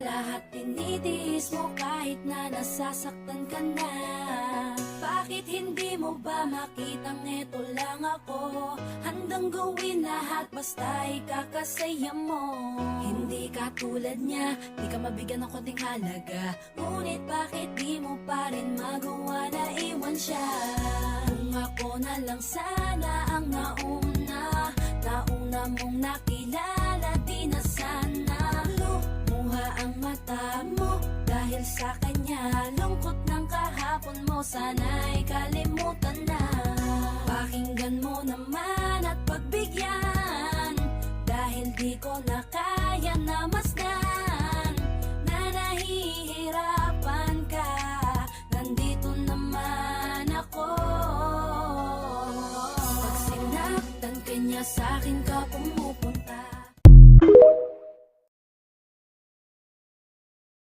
Lahat tinitiis mo kahit na nasasaktan ka na. Bakit hindi mo ba makitang eto lang ako? Handang gawin lahat basta ikakasaya mo. Hindi ka tulad niya, di ka mabigyan ng konting halaga. Ngunit bakit di mo pa rin magawa na iwan siya? Kung ako na lang sana ang nauna mong nakilala, di na sana lumuha ang mata mo dahil sa kanya. Lungkot ng kahapon mo, sana'y kalimutan na. Pakinggan mo naman at pagbigyan, dahil di ko na